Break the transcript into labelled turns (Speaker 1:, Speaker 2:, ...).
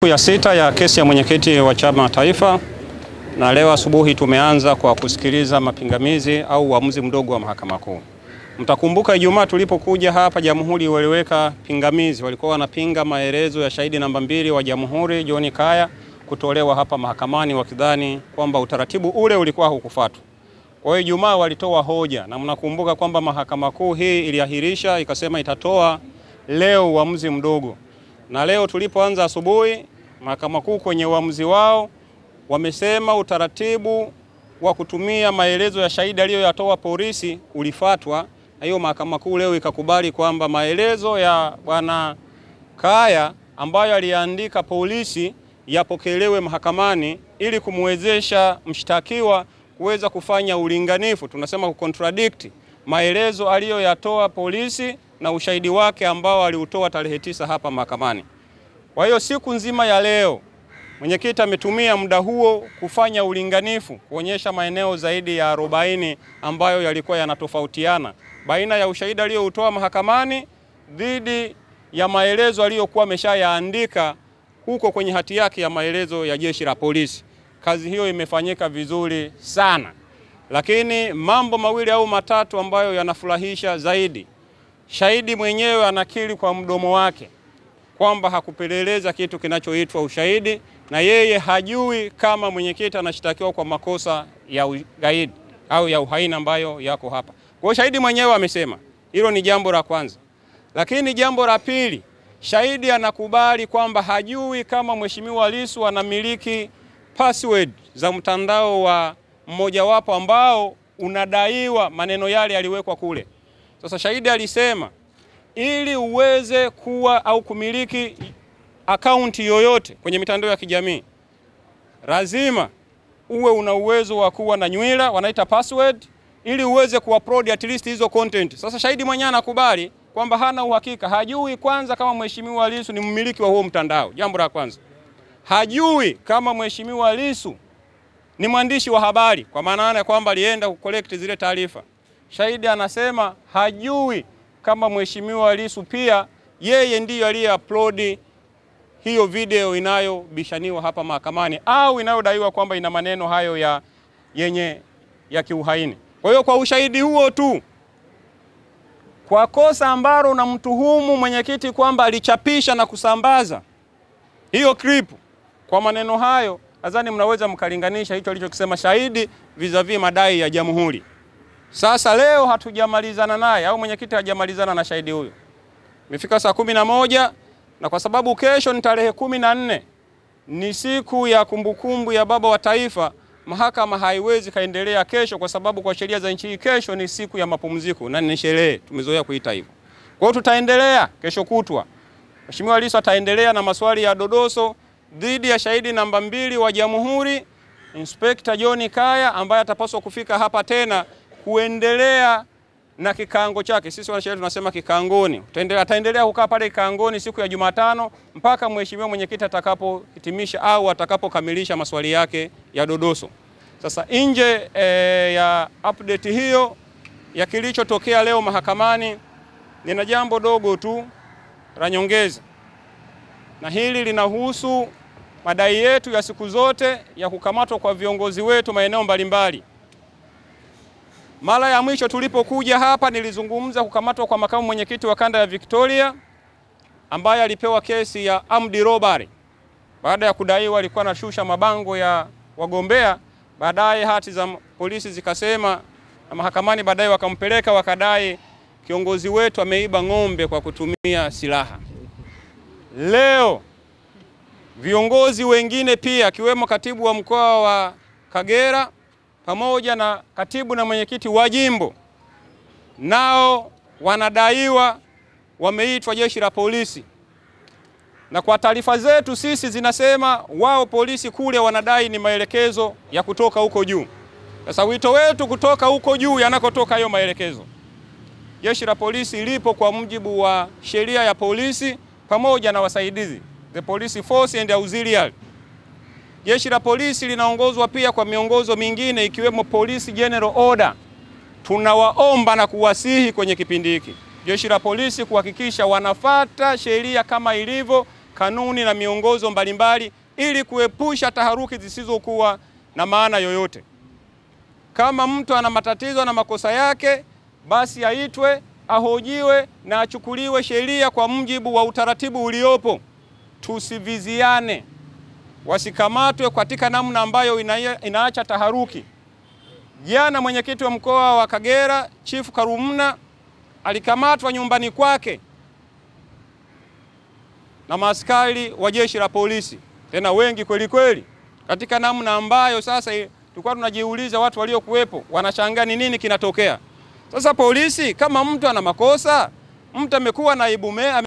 Speaker 1: Ya sita ya kesi ya mwenyekiti wa chama taifa, na leo asubuhi tumeanza kwa kusikiliza mapingamizi au uamuzi mdogo wa mahakama kuu. Mtakumbuka Ijumaa tulipokuja hapa Jamhuri waliweka pingamizi, walikuwa wanapinga maelezo ya shahidi namba 2 wa Jamhuri John Kaya kutolewa hapa mahakamani wakidhani kwamba utaratibu ule ulikuwa hukufuatwa. Kwa hiyo Ijumaa walitoa hoja, na mnakumbuka kwamba mahakama kuu hii iliahirisha ikasema itatoa leo uamuzi mdogo. Na leo tulipoanza asubuhi, mahakama kuu kwenye uamuzi wao wamesema utaratibu wa kutumia maelezo ya shahidi aliyoyatoa polisi ulifuatwa. Na hiyo mahakama kuu leo ikakubali kwamba maelezo ya bwana Kaya ambayo aliandika polisi yapokelewe mahakamani ili kumwezesha mshtakiwa kuweza kufanya ulinganifu, tunasema kucontradict maelezo aliyoyatoa polisi na ushahidi wake ambao aliutoa tarehe 9 hapa mahakamani. Kwa hiyo siku nzima ya leo mwenyekiti ametumia muda huo kufanya ulinganifu, kuonyesha maeneo zaidi ya 40 ambayo yalikuwa yanatofautiana baina ya ushahidi aliyoutoa mahakamani dhidi ya maelezo aliyokuwa ameshayaandika huko kwenye hati yake ya maelezo ya jeshi la polisi. Kazi hiyo imefanyika vizuri sana, lakini mambo mawili au matatu ambayo yanafurahisha zaidi. Shahidi mwenyewe anakiri kwa mdomo wake kwamba hakupeleleza kitu kinachoitwa ushahidi, na yeye hajui kama mwenyekiti anashtakiwa kwa makosa ya ugaidi au ya uhaini ambayo yako hapa. Kwa shahidi mwenyewe amesema hilo ni jambo la kwanza. Lakini jambo la pili, shahidi anakubali kwamba hajui kama Mheshimiwa Lissu anamiliki password za mtandao wa mmojawapo ambao unadaiwa maneno yale yaliwekwa kule. Sasa shahidi alisema ili uweze kuwa au kumiliki akaunti yoyote kwenye mitandao ya kijamii lazima uwe una uwezo wa kuwa na nywila wanaita password ili uweze kuupload at least hizo content. Sasa shahidi mwenyewe anakubali kwamba hana uhakika, hajui kwanza kama Mheshimiwa Lissu ni mmiliki wa huo mtandao. Jambo la kwanza, hajui kama Mheshimiwa Lissu ni mwandishi wa habari, kwa maana kwamba alienda kucollect zile taarifa. Shahidi anasema hajui kama Mheshimiwa Lissu pia yeye ndiyo aliye-upload hiyo video inayobishaniwa hapa mahakamani au inayodaiwa kwamba ina maneno hayo ya kiuhaini. Kwa hiyo kwa ushahidi huo tu, kwa kosa ambalo unamtuhumu mwenyekiti kwamba alichapisha na kusambaza hiyo clip kwa maneno hayo, nadhani mnaweza mkalinganisha hicho alichokisema shahidi vis-a-vis madai ya Jamhuri. Sasa leo hatujamalizana naye au mwenyekiti hajamalizana na shahidi huyo. Imefika saa 11 na kwa sababu kesho ni tarehe 14 ni siku ya kumbukumbu ya baba wa taifa, mahakama haiwezi kaendelea kesho kwa sababu kwa sheria za nchi hii kesho ni siku ya mapumziko na ni sherehe, tumezoea kuita hivyo. Kwa hiyo tutaendelea kesho kutwa. Mheshimiwa Lissu ataendelea na maswali ya dodoso dhidi ya shahidi namba 2 wa Jamhuri, Inspector John Kaya, ambaye atapaswa kufika hapa tena kuendelea na kikango chake. Sisi wanasheria tunasema kikangoni. Ataendelea kukaa pale kikangoni siku ya Jumatano mpaka mheshimiwa mwenyekiti atakapohitimisha au atakapokamilisha maswali yake ya dodoso. Sasa nje ya update hiyo ya kilichotokea leo mahakamani, nina jambo dogo tu la nyongeza. Na hili linahusu madai yetu ya siku zote ya kukamatwa kwa viongozi wetu maeneo mbalimbali. Mara ya mwisho tulipokuja hapa nilizungumza kukamatwa kwa makamu mwenyekiti wa kanda ya Victoria ambaye alipewa kesi ya armed robbery baada ya kudaiwa alikuwa anashusha mabango ya wagombea. Baadaye hati za polisi zikasema na mahakamani baadaye wakampeleka wakadai kiongozi wetu ameiba ng'ombe kwa kutumia silaha. Leo viongozi wengine pia akiwemo katibu wa mkoa wa Kagera pamoja na katibu na mwenyekiti wa jimbo nao wanadaiwa wameitwa jeshi la polisi. Na kwa taarifa zetu sisi zinasema wao polisi kule wanadai ni maelekezo ya kutoka huko juu. Sasa wito wetu kutoka huko juu yanakotoka hayo maelekezo. Jeshi la polisi lipo kwa mujibu wa sheria ya polisi pamoja na wasaidizi, the police force and auxiliary. Jeshi la polisi linaongozwa pia kwa miongozo mingine ikiwemo Police General Order. Tunawaomba na kuwasihi kwenye kipindi hiki jeshi la polisi kuhakikisha wanafuata sheria kama ilivyo kanuni na miongozo mbalimbali ili kuepusha taharuki zisizokuwa na maana yoyote. Kama mtu ana matatizo na makosa yake, basi aitwe, ahojiwe na achukuliwe sheria kwa mujibu wa utaratibu uliopo. Tusiviziane, wasikamatwe katika namna ambayo inaacha taharuki. Jana mwenyekiti wa mkoa wa Kagera Chief Karumna alikamatwa nyumbani kwake na maaskari wa jeshi la polisi, tena wengi kweli kweli, katika namna ambayo sasa tulikuwa tunajiuliza, watu waliokuwepo wanashangaa ni nini kinatokea. Sasa polisi, kama mtu ana makosa, mtu amekuwa naibu meya